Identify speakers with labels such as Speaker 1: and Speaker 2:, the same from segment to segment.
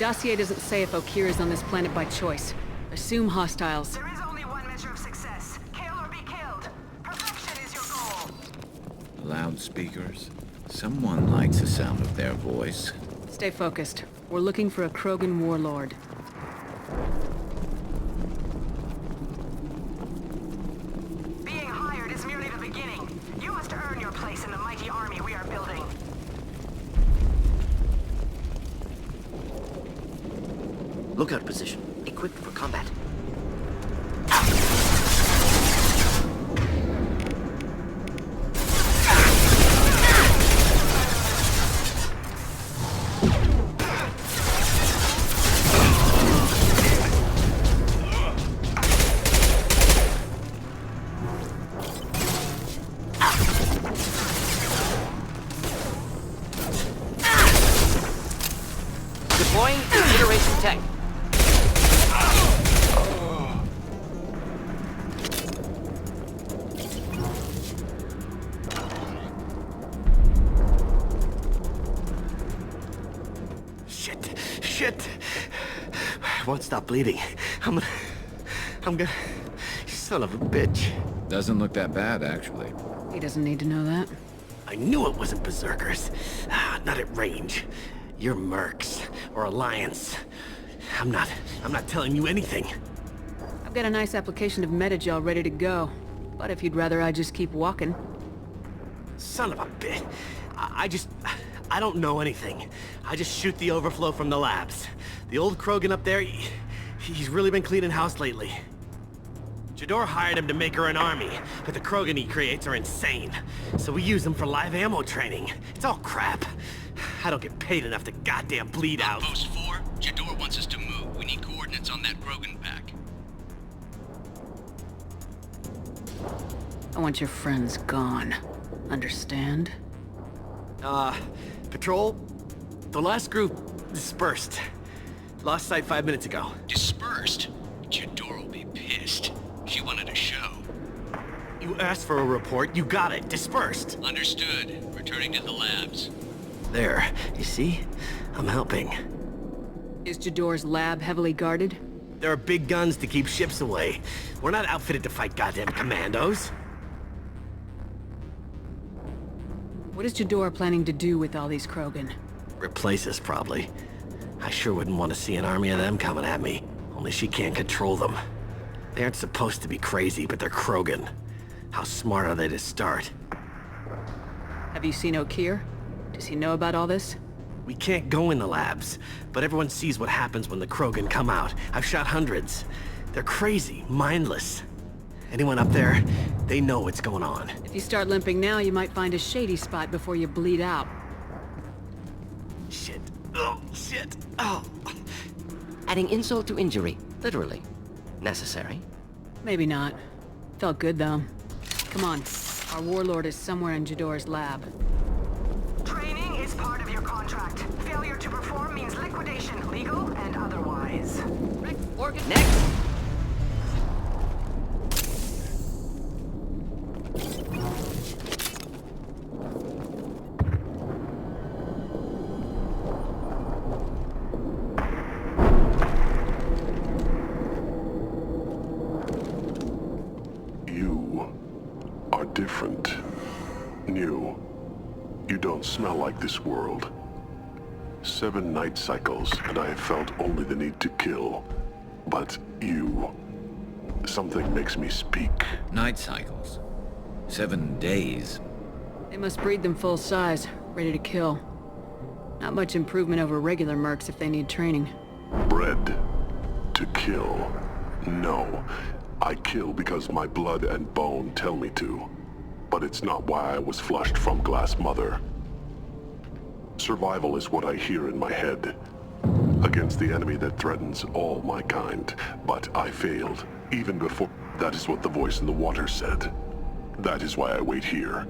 Speaker 1: dossier doesn't say if Okeer is on this planet by choice. Assume hostiles.
Speaker 2: There is only one measure of success. Kill or be killed. Perfection is your goal.
Speaker 3: Loudspeakers. Someone likes the sound of their voice.
Speaker 1: Stay focused. We're looking for a Krogan Warlord.
Speaker 2: Being hired is merely the beginning. You must earn your place in the mighty army we are building.
Speaker 4: Lookout position. Equipped for combat. Deploying iteration tech.
Speaker 5: Shit! I won't stop bleeding. I'm gonna... Son of a bitch.
Speaker 3: Doesn't look that bad, actually.
Speaker 1: He doesn't need to know that.
Speaker 5: I knew it wasn't berserkers. Not at range. You're mercs. Or Alliance. I'm not telling you anything.
Speaker 1: I've got a nice application of metagel ready to go. But if you'd rather I just keep walking...
Speaker 5: Son of a bitch. I don't know anything. I just shoot the overflow from the labs. The old Krogan up there, he's really been cleaning house lately. Jador hired him to make her an army, but the Krogan he creates are insane. So we use them for live ammo training. It's all crap. I don't get paid enough to goddamn bleed out.
Speaker 6: Post 4, Jador wants us to move. We need coordinates on that Krogan pack.
Speaker 1: I want your friends gone. Understand?
Speaker 5: Patrol? The last group dispersed. Lost sight 5 minutes ago.
Speaker 6: Dispersed? Jador will be pissed. She wanted a show.
Speaker 5: You asked for a report, you got it. Dispersed.
Speaker 6: Understood. Returning to the labs.
Speaker 5: There, you see? I'm helping.
Speaker 1: Is Jador's lab heavily guarded?
Speaker 5: There are big guns to keep ships away. We're not outfitted to fight goddamn commandos.
Speaker 1: What is Jador planning to do with all these Krogan?
Speaker 5: Replace us, probably. I sure wouldn't want to see an army of them coming at me. Only she can't control them. They aren't supposed to be crazy, but they're Krogan. How smart are they to start?
Speaker 1: Have you seen Okeer? Does he know about all this?
Speaker 5: We can't go in the labs, but everyone sees what happens when the Krogan come out. I've shot hundreds. They're crazy, mindless. Anyone up there, they know what's going on.
Speaker 1: If you start limping now, you might find a shady spot before you bleed out.
Speaker 5: Shit. Oh, shit. Oh.
Speaker 4: Adding insult to injury. Literally. Necessary.
Speaker 1: Maybe not. Felt good, though. Come on. Our Warlord is somewhere in Jador's lab.
Speaker 2: Training is part of your contract. Failure to perform means liquidation, legal and otherwise.
Speaker 4: Organ. Next!
Speaker 7: Different. New. You don't smell like this world. 7 night cycles, and I have felt only the need to kill. But you... Something makes me speak.
Speaker 3: Night cycles. 7 days.
Speaker 1: They must breed them full size, ready to kill. Not much improvement over regular mercs if they need training.
Speaker 7: Bred to kill. No. I kill because my blood and bone tell me to. But it's not why I was flushed from Glass Mother. Survival is what I hear in my head. Against the enemy that threatens all my kind. But I failed, even before... That is what the voice in the water said. That is why I wait here.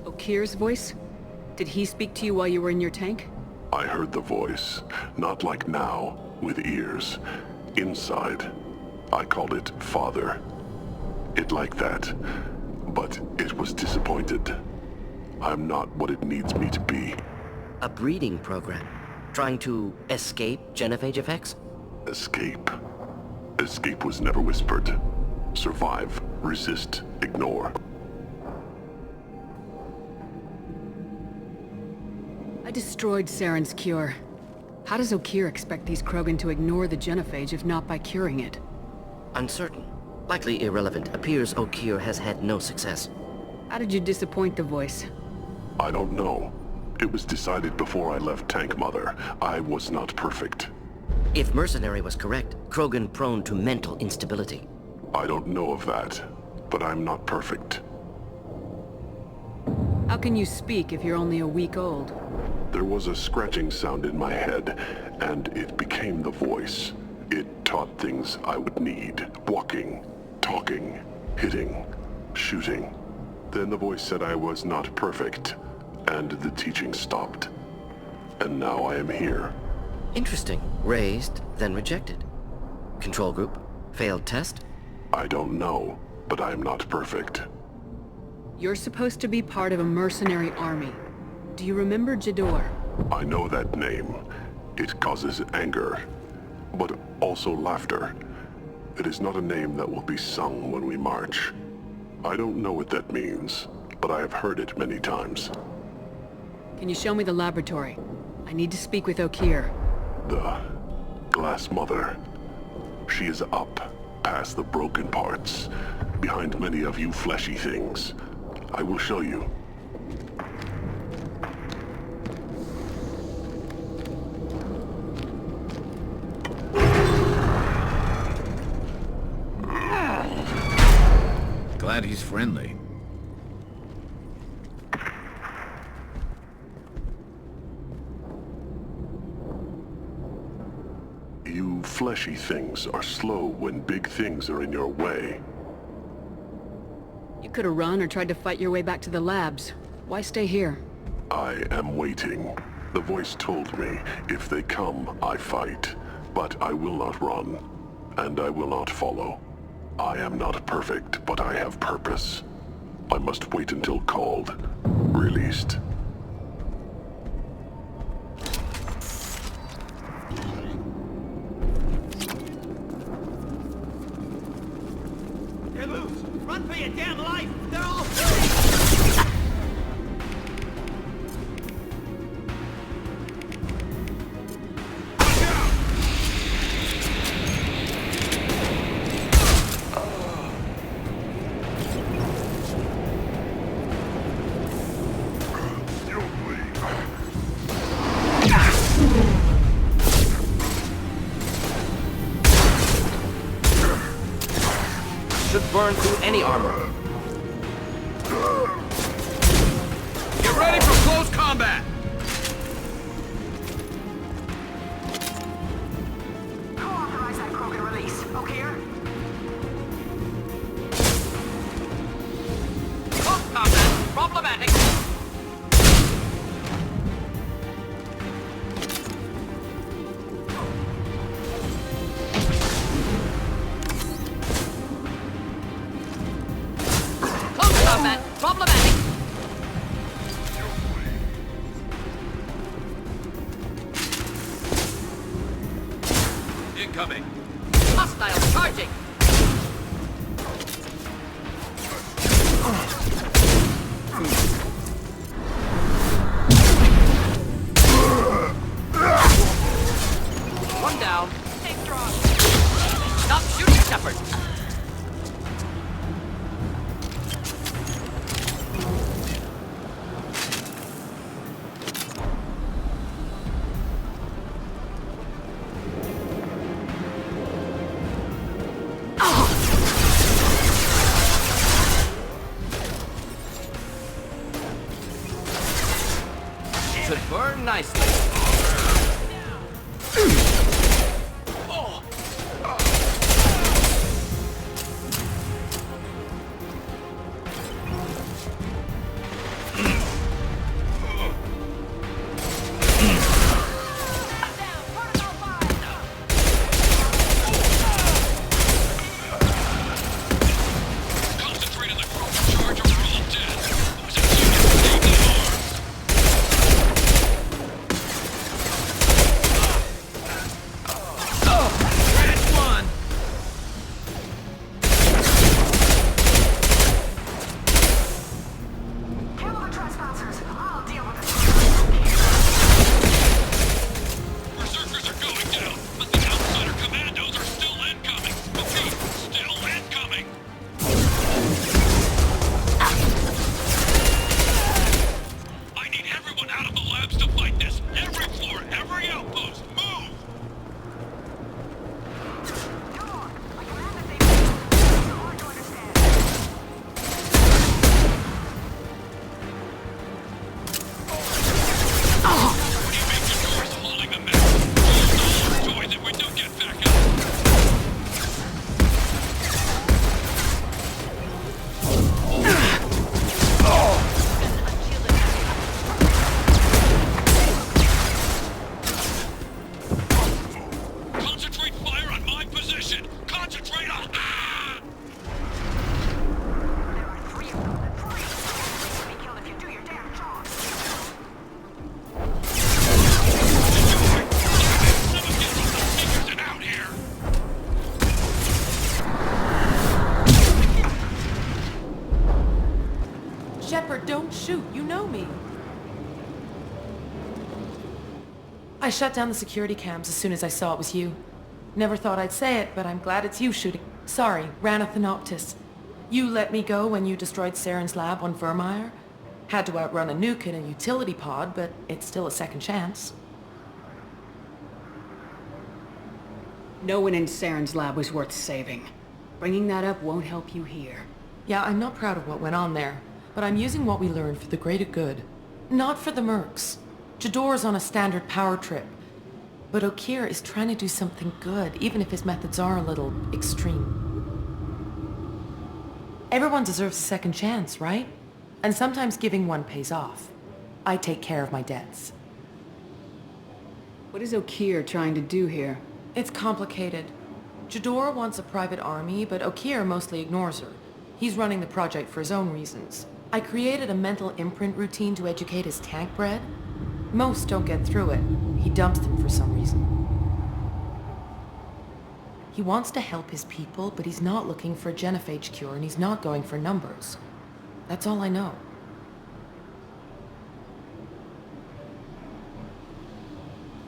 Speaker 1: Okeer's voice? Did he speak to you while you were in your tank?
Speaker 7: I heard the voice. Not like now, with ears. Inside. I called it Father. It like that. But it was disappointed. I'm not what it needs me to be.
Speaker 4: A breeding program. Trying to escape genophage effects?
Speaker 7: Escape. Escape was never whispered. Survive, resist, ignore.
Speaker 1: I destroyed Saren's cure. How does Okeer expect these Krogan to ignore the genophage if not by curing it?
Speaker 4: Uncertain. Likely irrelevant. Appears Okeer has had no success.
Speaker 1: How did you disappoint the voice?
Speaker 7: I don't know. It was decided before I left Tank Mother. I was not perfect.
Speaker 4: If mercenary was correct, Krogan prone to mental instability.
Speaker 7: I don't know of that, but I'm not perfect.
Speaker 1: How can you speak if you're only a week old?
Speaker 7: There was a scratching sound in my head, and it became the voice. It taught things I would need. Walking, talking, hitting, shooting. Then the voice said I was not perfect, and the teaching stopped. And now I am here.
Speaker 4: Interesting. Raised, then rejected. Control group? Failed test?
Speaker 7: I don't know, but I am not perfect.
Speaker 1: You're supposed to be part of a mercenary army. Do you remember Jador?
Speaker 7: I know that name. It causes anger, but also laughter. It is not a name that will be sung when we march. I don't know what that means, but I have heard it many times.
Speaker 1: Can you show me the laboratory? I need to speak with Okeer.
Speaker 7: The Glass Mother. She is up, past the broken parts, behind many of you fleshy things. I will show you.
Speaker 3: Glad he's friendly.
Speaker 7: You fleshy things are slow when big things are in your way.
Speaker 1: You could have run or tried to fight your way back to the labs. Why stay here?
Speaker 7: I am waiting. The voice told me, if they come, I fight. But I will not run, and I will not follow. I am not perfect, but I have purpose. I must wait until called, released.
Speaker 5: They're loose! Run for your damn life! They're all...
Speaker 4: Should burn through any armor.
Speaker 6: Get ready for close combat!
Speaker 2: Who authorized that Krogan release? Okeer?
Speaker 6: Close combat! Problematic! Close combat! Problematic! Incoming! Hostile charging! One down. Take draw. Stop shooting, Shepard! Should burn nicely. Concentrate on the group charge or we're all dead. Who's a unit? Take the arms.
Speaker 8: Shepard, don't shoot. You know me. I shut down the security cams as soon as I saw it was you. Never thought I'd say it, but I'm glad it's you shooting. Sorry, Ranathanoptis. You let me go when you destroyed Saren's lab on Vermeer. Had to outrun a nuke in a utility pod, but it's still a second chance.
Speaker 1: No one in Saren's lab was worth saving. Bringing that up won't help you here.
Speaker 8: Yeah, I'm not proud of what went on there, but I'm using what we learned for the greater good. Not for the mercs. Jador's on a standard power trip. But Okeer is trying to do something good, even if his methods are a little extreme. Everyone deserves a second chance, right? And sometimes giving one pays off. I take care of my debts.
Speaker 1: What is Okeer trying to do here?
Speaker 8: It's complicated. Jador wants a private army, but Okeer mostly ignores her. He's running the project for his own reasons. I created a mental imprint routine to educate his tank bred. Most don't get through it. He dumps them for some reason. He wants to help his people, but he's not looking for a genophage cure, and he's not going for numbers. That's all I know.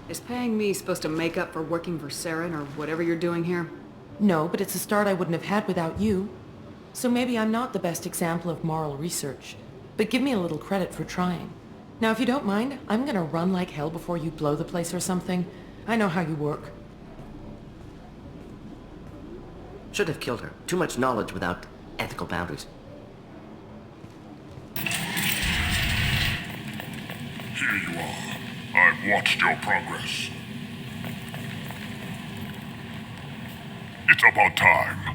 Speaker 1: Is paying me supposed to make up for working for Saren or whatever you're doing here?
Speaker 8: No, but it's a start I wouldn't have had without you. So maybe I'm not the best example of moral research, but give me a little credit for trying. Now, if you don't mind, I'm gonna run like hell before you blow the place or something. I know how you work.
Speaker 4: Should have killed her. Too much knowledge without ethical boundaries.
Speaker 9: Here you are. I've watched your progress. It's about time.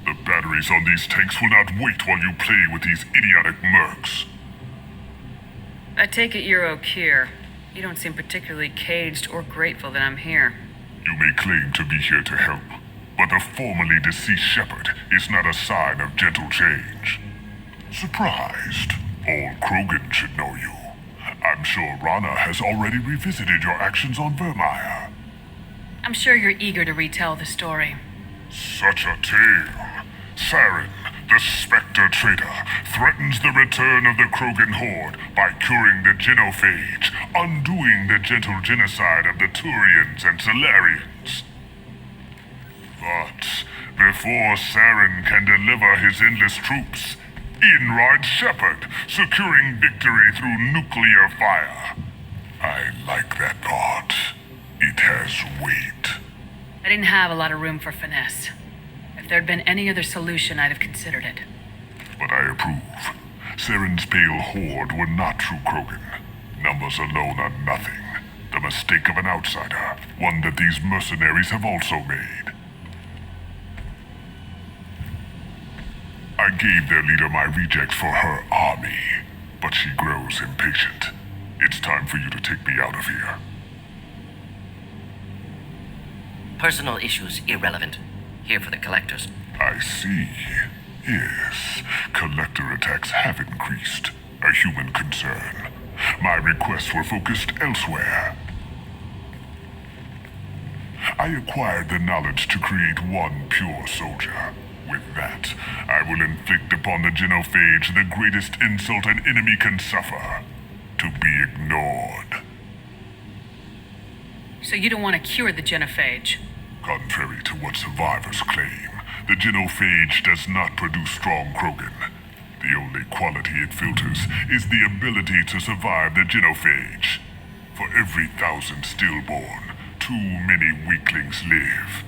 Speaker 9: The batteries on these tanks will not wait while you play with these idiotic mercs.
Speaker 10: I take it you're Okeer. You don't seem particularly caged or grateful that I'm here.
Speaker 9: You may claim to be here to help, but the formerly deceased Shepard is not a sign of gentle change. Surprised? All Krogan should know you. I'm sure Rana has already revisited your actions on Vermeer.
Speaker 10: I'm sure you're eager to retell the story.
Speaker 9: Such a tale. Saren, the Spectre traitor, threatens the return of the Krogan horde by curing the genophage, undoing the gentle genocide of the Turians and Solarians. But before Saren can deliver his endless troops, in rides Shepard, securing victory through nuclear fire. I like that part. It has weight.
Speaker 10: I didn't have a lot of room for finesse. If there'd been any other solution, I'd have considered it.
Speaker 9: But I approve. Saren's pale horde were not true Krogan. Numbers alone are nothing. The mistake of an outsider, one that these mercenaries have also made. I gave their leader my rejects for her army, but she grows impatient. It's time for you to take me out of here.
Speaker 4: Personal issues irrelevant. Here for the collectors.
Speaker 9: I see. Yes, collector attacks have increased. A human concern. My requests were focused elsewhere. I acquired the knowledge to create one pure soldier. With that, I will inflict upon the genophage the greatest insult an enemy can suffer. To be ignored.
Speaker 10: So you don't want to cure the genophage?
Speaker 9: Contrary to what survivors claim, the genophage does not produce strong Krogan. The only quality it filters is the ability to survive the genophage. For every 1,000 stillborn, too many weaklings live.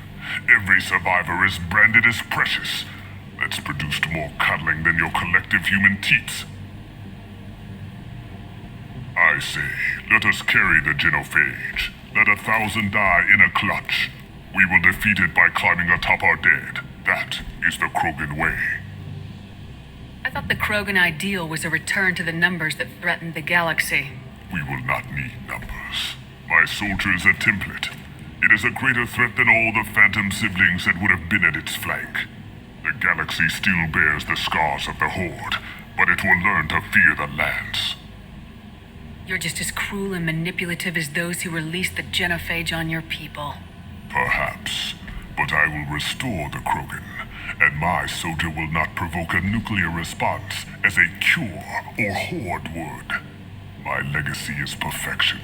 Speaker 9: Every survivor is branded as precious. That's produced more cuddling than your collective human teats. I say, let us carry the genophage. Let 1,000 die in a clutch. We will defeat it by climbing atop our dead. That is the Krogan way.
Speaker 10: I thought the Krogan ideal was a return to the numbers that threatened the galaxy.
Speaker 9: We will not need numbers. My soldier is a template. It is a greater threat than all the phantom siblings that would have been at its flank. The galaxy still bears the scars of the Horde, but it will learn to fear the Lance.
Speaker 10: You're just as cruel and manipulative as those who released the genophage on your people.
Speaker 9: Perhaps, but I will restore the Krogan, and my soldier will not provoke a nuclear response as a cure or horde would. My legacy is perfection,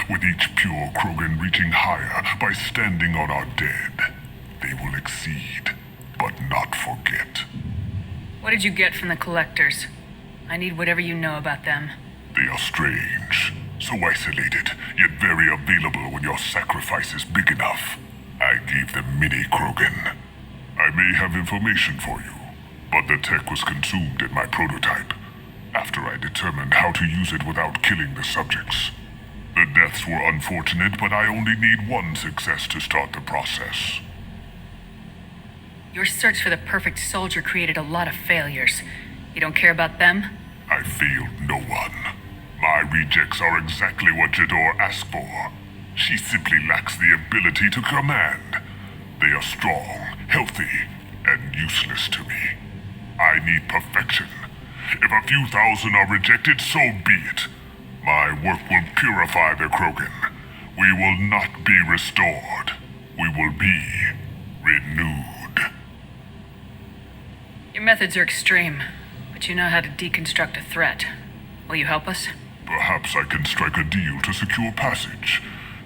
Speaker 9: with each pure Krogan reaching higher by standing on our dead. They will exceed, but not forget.
Speaker 10: What did you get from the collectors? I need whatever you know about them.
Speaker 9: They are strange, so isolated, yet very available when your sacrifice is big enough. I gave them mini Krogan. I may have information for you, but the tech was consumed in my prototype, after I determined how to use it without killing the subjects. The deaths were unfortunate, but I only need one success to start the process.
Speaker 10: Your search for the perfect soldier created a lot of failures. You don't care about them?
Speaker 9: I failed no one. My rejects are exactly what Jador asked for. She simply lacks the ability to command. They are strong, healthy, and useless to me. I need perfection. If a few thousand are rejected, so be it. My work will purify the Krogan. We will not be restored. We will be renewed.
Speaker 10: Your methods are extreme, but you know how to deconstruct a threat. Will you help us?
Speaker 9: Perhaps I can strike a deal to secure passage,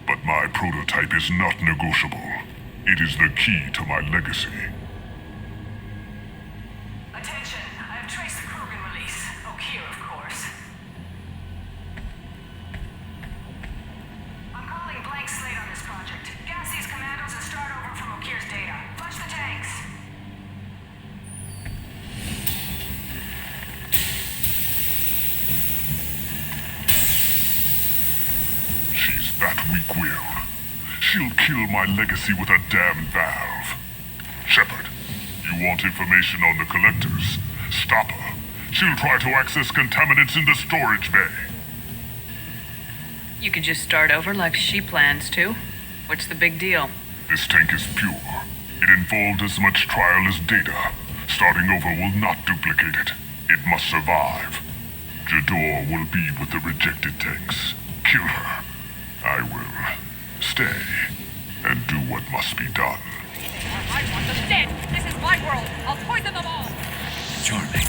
Speaker 9: but my prototype is not negotiable. It is the key to my legacy.
Speaker 2: Attention, I have traced the Krogan release. Okeer, of course. I'm calling blank slate on this project. Gas these commandos and start over from Okeer's data. Flush the tanks.
Speaker 9: She's that weak-willed. She'll kill my legacy with a damn valve. Shepard, you want information on the collectors? Stop her. She'll try to access contaminants in the storage bay.
Speaker 10: You could just start over like she plans to. What's the big deal?
Speaker 9: This tank is pure. It involved as much trial as data. Starting over will not duplicate it. It must survive. Jador will be with the rejected tanks. Kill her. I will stay and do what must be done.
Speaker 11: I want them dead! This is my world! I'll poison them all!
Speaker 6: Charming.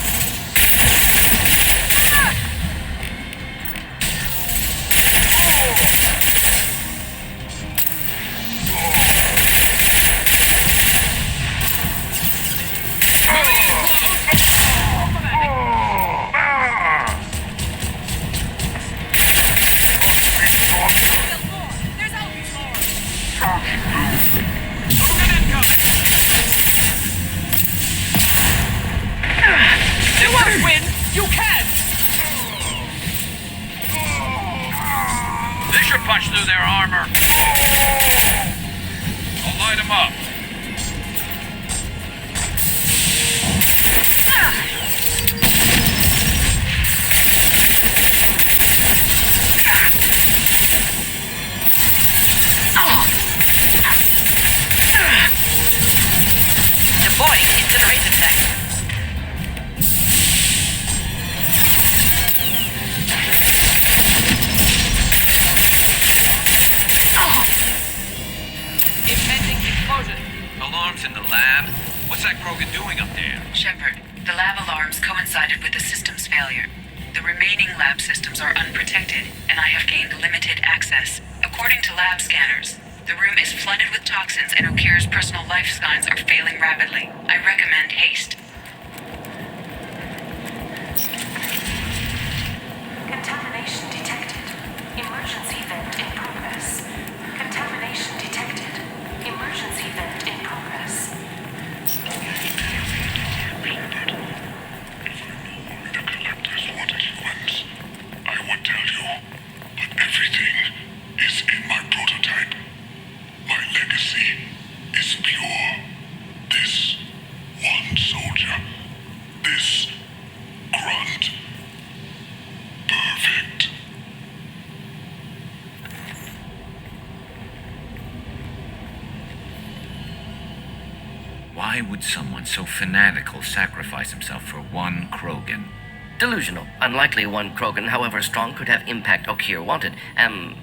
Speaker 11: You want to win? You can!
Speaker 6: They should punch through their armor. I'll light them up.
Speaker 11: Deploying incineration tank. Impending explosion.
Speaker 6: Alarms in the lab? What's that Krogan doing up there?
Speaker 12: Shepard, the lab alarms coincided with the system's failure. The remaining lab systems are unprotected, and I have gained limited access. According to lab scanners, the room is flooded with toxins and Okeer's personal life signs are failing rapidly. I recommend haste.
Speaker 2: Contamination detected. Emergency vent in progress. Contamination detected. Emergency vent in progress.
Speaker 9: The collectors wanted humans. I would tell you, but everything is in my prototype. My legacy is pure. This one soldier. This grunt. Perfect.
Speaker 3: Why would someone so fanatical sacrifice himself for one Krogan?
Speaker 4: Delusional. Unlikely one Krogan, however strong, could have impact Okeer wanted. Am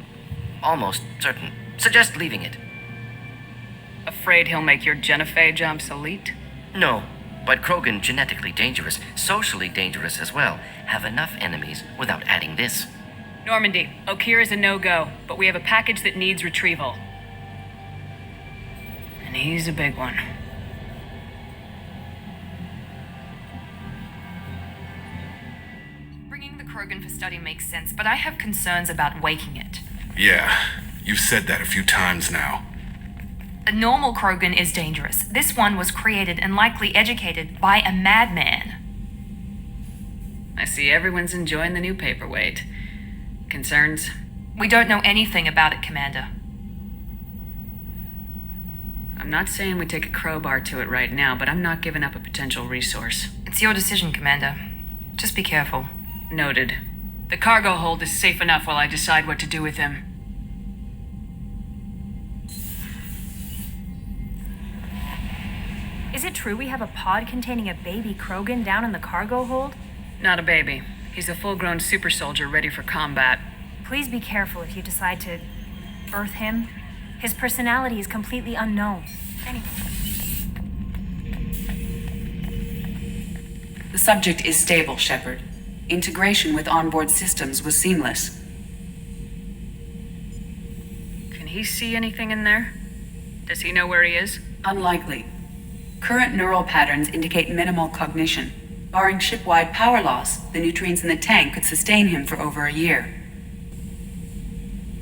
Speaker 4: almost certain. Suggest leaving it.
Speaker 10: Afraid he'll make your genophage obsolete?
Speaker 4: No. But Krogan, genetically dangerous, socially dangerous as well, have enough enemies without adding this.
Speaker 10: Normandy, Okeer is a no-go, but we have a package that needs retrieval. And he's a big one.
Speaker 13: Bringing the Krogan for study makes sense, but I have concerns about waking it.
Speaker 6: Yeah, you've said that a few times now.
Speaker 13: A normal Krogan is dangerous. This one was created and likely educated by a madman.
Speaker 10: I see everyone's enjoying the new paperweight. Concerns?
Speaker 13: We don't know anything about it, Commander.
Speaker 10: I'm not saying we take a crowbar to it right now, but I'm not giving up a potential resource.
Speaker 13: It's your decision, Commander. Just be careful.
Speaker 10: Noted. The cargo hold is safe enough while I decide what to do with him.
Speaker 14: Is it true we have a pod containing a baby Krogan down in the cargo hold?
Speaker 10: Not a baby. He's a full-grown super soldier ready for combat.
Speaker 14: Please be careful if you decide to birth him. His personality is completely unknown. Anyway.
Speaker 12: The subject is stable, Shepard. Integration with onboard systems was seamless.
Speaker 10: Can he see anything in there? Does he know where he is?
Speaker 12: Unlikely. Current neural patterns indicate minimal cognition. Barring ship-wide power loss, the nutrients in the tank could sustain him for over a year.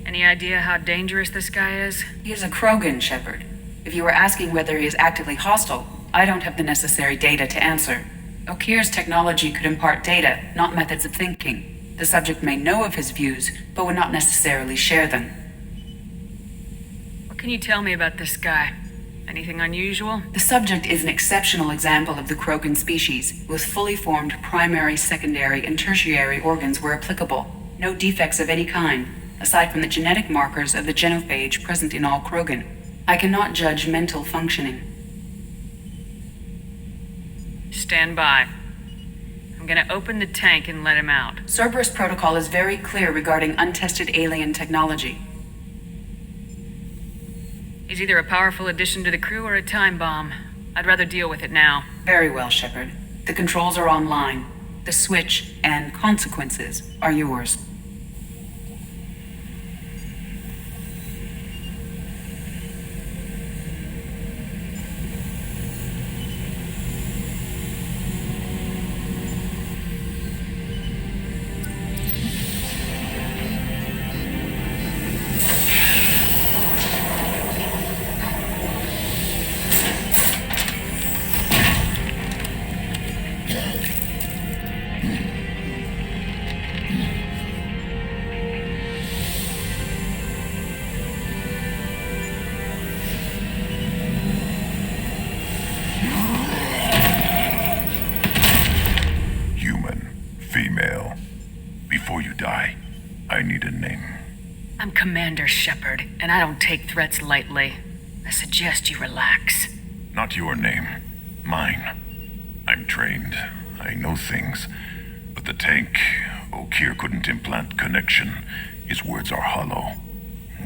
Speaker 10: Any idea how dangerous this guy is?
Speaker 12: He is a Krogan, Shepard. If you were asking whether he is actively hostile, I don't have the necessary data to answer. Okeer's technology could impart data, not methods of thinking. The subject may know of his views, but would not necessarily share them.
Speaker 10: What can you tell me about this guy? Anything unusual?
Speaker 12: The subject is an exceptional example of the Krogan species, with fully formed primary, secondary, and tertiary organs where applicable. No defects of any kind, aside from the genetic markers of the genophage present in all Krogan. I cannot judge mental functioning.
Speaker 10: Stand by. I'm gonna open the tank and let him out.
Speaker 12: Cerberus protocol is very clear regarding untested alien technology.
Speaker 10: He's either a powerful addition to the crew or a time bomb. I'd rather deal with it now.
Speaker 12: Very well, Shepard. The controls are online. The switch and consequences are yours.
Speaker 10: Commander Shepard, and I don't take threats lightly. I suggest you relax.
Speaker 9: Not your name. Mine. I'm trained. I know things. But the tank, Okeer couldn't implant connection. His words are hollow.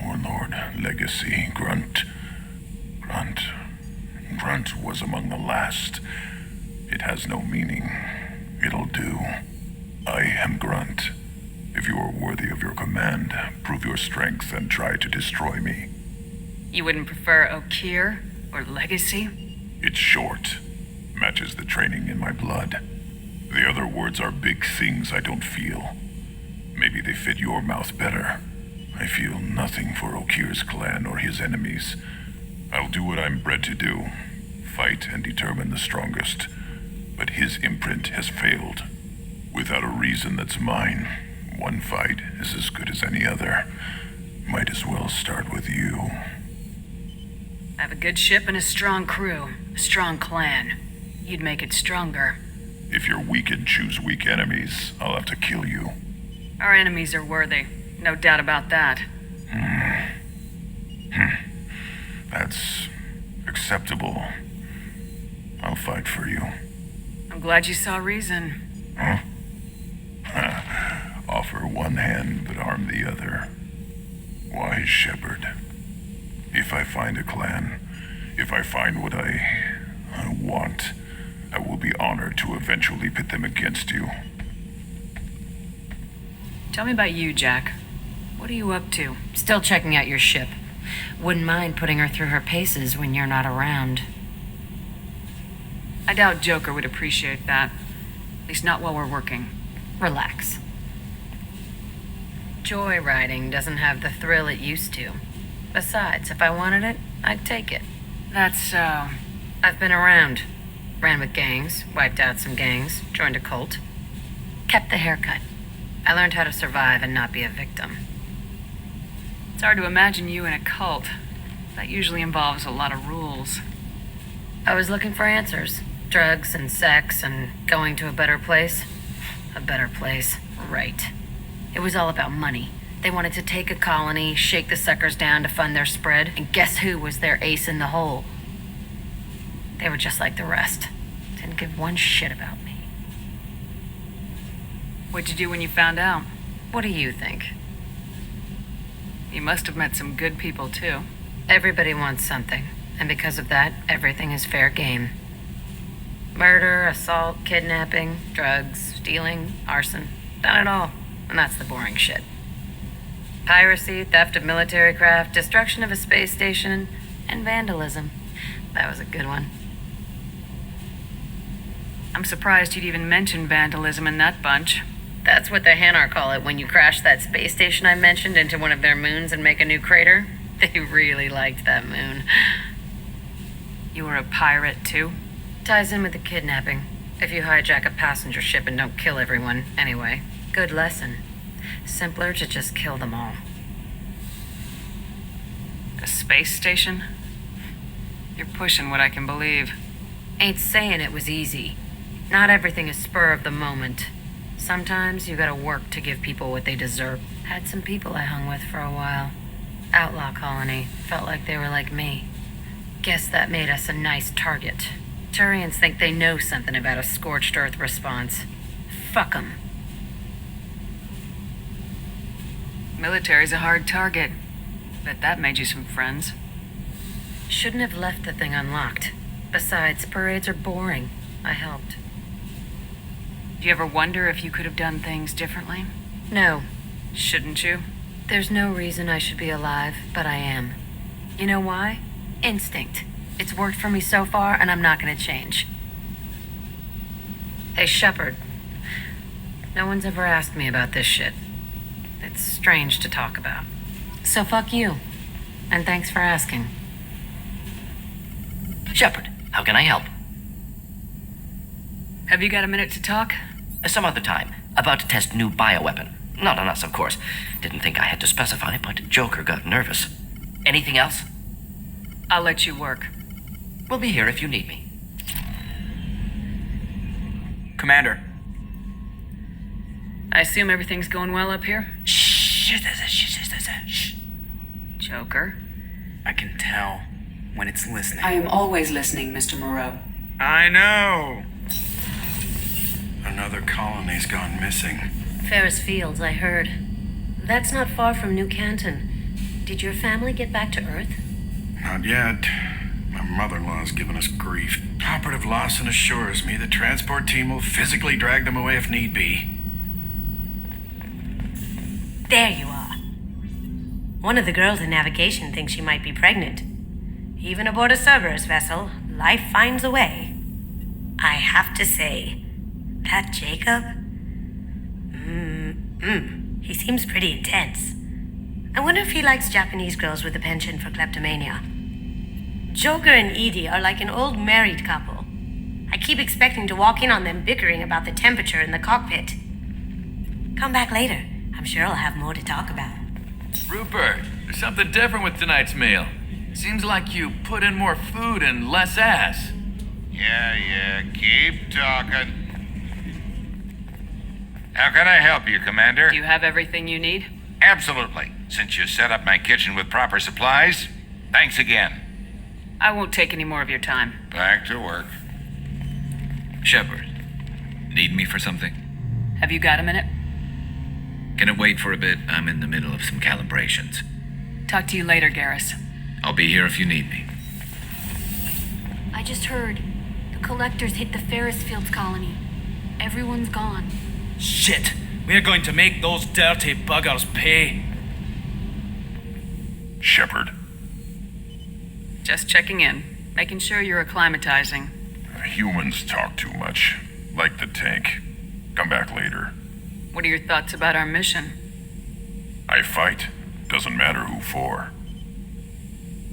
Speaker 9: Warlord, legacy, Grunt. Grunt was among the last. It has no meaning. It'll do. I am Grunt. If you are worthy of your command, prove your strength and try to destroy me.
Speaker 10: You wouldn't prefer Okeer or legacy?
Speaker 9: It's short. Matches the training in my blood. The other words are big things I don't feel. Maybe they fit your mouth better. I feel nothing for Okeer's clan or his enemies. I'll do what I'm bred to do. Fight and determine the strongest. But his imprint has failed. Without a reason that's mine, one fight is as good as any other. Might as well start with you.
Speaker 10: I have a good ship and a strong crew. A strong clan. You'd make it stronger.
Speaker 9: If you're weak and choose weak enemies, I'll have to kill you.
Speaker 10: Our enemies are worthy. No doubt about that.
Speaker 9: That's acceptable. I'll fight for you.
Speaker 10: I'm glad you saw reason.
Speaker 9: Huh? Offer one hand, but arm the other. Why, Shepard? If I find a clan, if I find what I want, I honored to eventually pit them against you.
Speaker 10: Tell me about you, Jack. What are you up to?
Speaker 15: Still checking out your ship. Wouldn't mind putting her through her paces when you're not around.
Speaker 10: I doubt Joker would appreciate that. At least not while we're working.
Speaker 15: Relax. Joyriding doesn't have the thrill it used to. Besides, if I wanted it, I'd take it.
Speaker 10: That's so.
Speaker 15: I've been around. Ran with gangs, wiped out some gangs, joined a cult. Kept the haircut. I learned how to survive and not be a victim.
Speaker 10: It's hard to imagine you in a cult. That usually involves a lot of rules.
Speaker 15: I was looking for answers. Drugs and sex and going to a better place. A better place, right. It was all about money. They wanted to take a colony, shake the suckers down to fund their spread, and guess who was their ace in the hole? They were just like the rest. Didn't give one shit about me.
Speaker 10: What'd you do when you found out?
Speaker 15: What do you think?
Speaker 10: You must have met some good people, too.
Speaker 15: Everybody wants something, and because of that, everything is fair game. Murder, assault, kidnapping, drugs, stealing, arson. Done it all, and that's the boring shit. Piracy, theft of military craft, destruction of a space station, and vandalism. That was a good one.
Speaker 10: I'm surprised you'd even mention vandalism in that bunch.
Speaker 15: That's what the Hanar call it when you crash that space station I mentioned into one of their moons and make a new crater. They really liked that moon.
Speaker 10: You were a pirate, too?
Speaker 15: Ties in with the kidnapping. If you hijack a passenger ship and don't kill everyone, anyway. Good lesson. Simpler to just kill them all.
Speaker 10: A space station? You're pushing what I can believe.
Speaker 15: Ain't saying it was easy. Not everything is spur of the moment. Sometimes you gotta work to give people what they deserve. Had some people I hung with for a while. Outlaw colony. Felt like they were like me. Guess that made us a nice target. Turians think they know something about a scorched earth response. Fuck 'em.
Speaker 10: Military's a hard target. Bet that made you some friends.
Speaker 15: Shouldn't have left the thing unlocked. Besides, parades are boring. I helped.
Speaker 10: Do you ever wonder if you could have done things differently?
Speaker 15: No.
Speaker 10: Shouldn't you?
Speaker 15: There's no reason I should be alive, but I am. You know why? Instinct. It's worked for me so far, and I'm not gonna change. Hey, Shepard. No one's ever asked me about this shit. It's strange to talk about. So fuck you. And thanks for asking.
Speaker 4: Shepard, how can I help?
Speaker 10: Have you got a minute to talk?
Speaker 4: Some other time. About to test new bioweapon. Not on us, of course. Didn't think I had to specify, but Joker got nervous. Anything else?
Speaker 10: I'll let you work.
Speaker 4: We'll be here if you need me.
Speaker 16: Commander.
Speaker 10: I assume everything's going well up here?
Speaker 16: Shh.
Speaker 10: Joker?
Speaker 16: I can tell when it's listening.
Speaker 12: I am always listening, Mr. Moreau.
Speaker 6: I know. Another colony's gone missing.
Speaker 15: Ferris Fields, I heard. That's not far from New Canton. Did your family get back to Earth?
Speaker 6: Not yet. My mother-in-law's given us grief. Operative Lawson assures me the transport team will physically drag them away if need be.
Speaker 17: There you are. One of the girls in navigation thinks she might be pregnant. Even aboard a Cerberus vessel, life finds a way. I have to say, that Jacob? He seems pretty intense. I wonder if he likes Japanese girls with a penchant for kleptomania. Joker and Edie are like an old married couple. I keep expecting to walk in on them bickering about the temperature in the cockpit. Come back later. I'm sure I'll have more to talk about.
Speaker 18: Rupert, there's something different with tonight's meal. Seems like you put in more food and less ass.
Speaker 19: Yeah, keep talking. How can I help you, Commander?
Speaker 10: Do you have everything you need?
Speaker 19: Absolutely. Since you set up my kitchen with proper supplies, thanks again.
Speaker 10: I won't take any more of your time.
Speaker 19: Back to work.
Speaker 3: Shepard, need me for something?
Speaker 10: Have you got a minute?
Speaker 3: Can it wait for a bit? I'm in the middle of some calibrations.
Speaker 10: Talk to you later, Garrus.
Speaker 3: I'll be here if you need me.
Speaker 17: I just heard the
Speaker 20: Collectors hit the Ferris Fields colony. Everyone's gone.
Speaker 21: Shit! We're going to make those dirty buggers pay.
Speaker 9: Shepard.
Speaker 10: Just checking in, making sure you're acclimatizing.
Speaker 9: Humans talk too much. Like the tank. Come back later.
Speaker 10: What are your thoughts about our mission?
Speaker 9: I fight. Doesn't matter who for.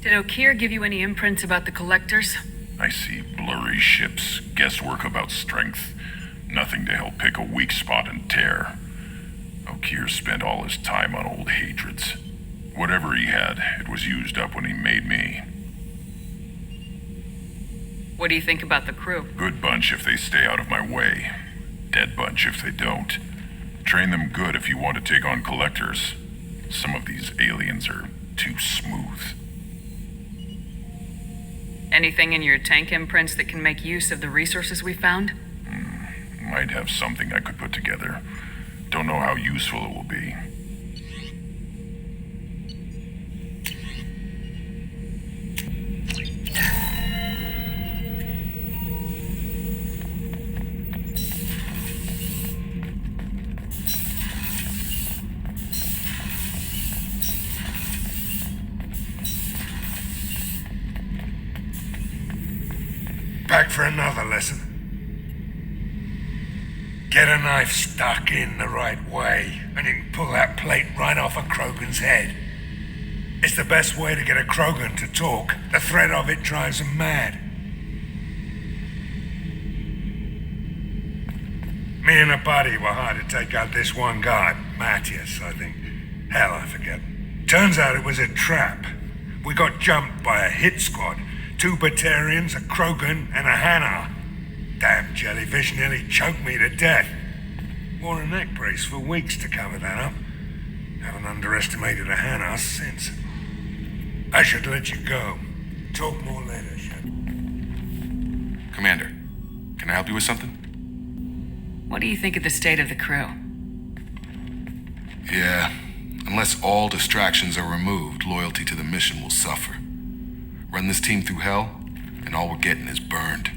Speaker 10: Did Okeer give you any imprints about the Collectors?
Speaker 9: I see blurry ships, guesswork about strength. Nothing to help pick a weak spot and tear. Okeer spent all his time on old hatreds. Whatever he had, it was used up when he made me.
Speaker 10: What do you think about the crew?
Speaker 9: Good bunch if they stay out of my way. Dead bunch if they don't. Train them good if you want to take on Collectors. Some of these aliens are too smooth.
Speaker 10: Anything in your tank imprints that can make use of the resources we found?
Speaker 9: Might have something I could put together. Don't know how useful it will be.
Speaker 6: Back for another lesson. Get a knife stuck in the right way, and you can pull that plate right off a Krogan's head. It's the best way to get a Krogan to talk. The threat of it drives them mad. Me and a buddy were hired to take out this one guy, Matthias, I think. Hell, I forget. Turns out it was a trap. We got jumped by a hit squad. 2 Batarians, a Krogan, and a Hanar. Damn jellyfish nearly choked me to death. Wore a neck brace for weeks to cover that up. Haven't underestimated a Hanar since. I should let you go. Talk more later, Shepard.
Speaker 22: Commander, can I help you with something?
Speaker 10: What do you think of the state of the crew?
Speaker 22: Yeah, unless all distractions are removed, loyalty to the mission will suffer. Run this team through hell, and all we're getting is burned.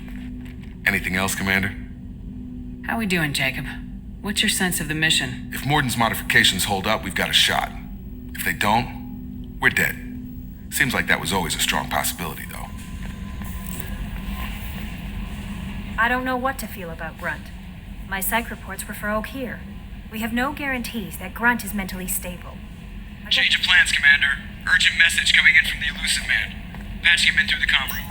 Speaker 22: Anything else, Commander?
Speaker 10: How we doing, Jacob? What's your sense of the mission?
Speaker 22: If Morden's modifications hold up, we've got a shot. If they don't, we're dead. Seems like that was always a strong possibility, though.
Speaker 14: I don't know what to feel about Grunt. My psych reports were for Okeer. We have no guarantees that Grunt is mentally stable.
Speaker 23: Change of plans, Commander. Urgent message coming in from the elusive man. Patching him in through the comm room.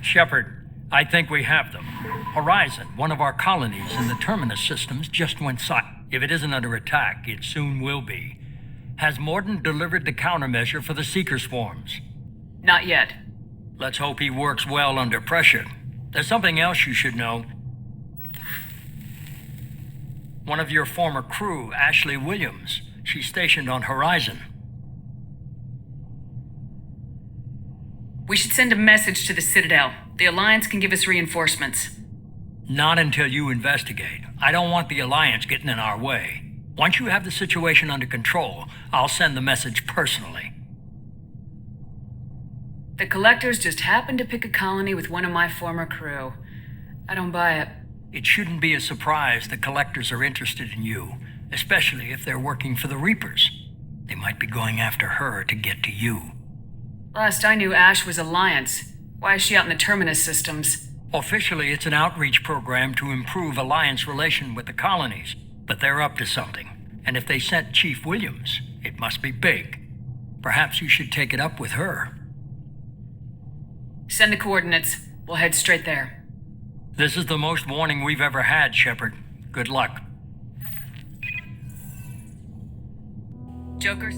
Speaker 24: Shepard, I think we have them. Horizon, one of our colonies in the Terminus systems, just went silent. If it isn't under attack, it soon will be. Has Morden delivered the countermeasure for the Seeker swarms?
Speaker 10: Not yet.
Speaker 24: Let's hope he works well under pressure. There's something else you should know. One of your former crew, Ashley Williams, she's stationed on Horizon.
Speaker 10: We should send a message to the Citadel. The Alliance can give us reinforcements.
Speaker 24: Not until you investigate. I don't want the Alliance getting in our way. Once you have the situation under control, I'll send the message personally.
Speaker 10: The Collectors just happened to pick a colony with one of my former crew. I don't buy it.
Speaker 24: It shouldn't be a surprise the Collectors are interested in you, especially if they're working for the Reapers. They might be going after her to get to you.
Speaker 10: Last I knew, Ash was Alliance. Why is she out in the Terminus systems?
Speaker 24: Officially, it's an outreach program to improve Alliance relation with the colonies, but they're up to something. And if they sent Chief Williams, it must be big. Perhaps you should take it up with her.
Speaker 10: Send the coordinates. We'll head straight there.
Speaker 24: This is the most warning we've ever had, Shepard. Good luck.
Speaker 10: Joker...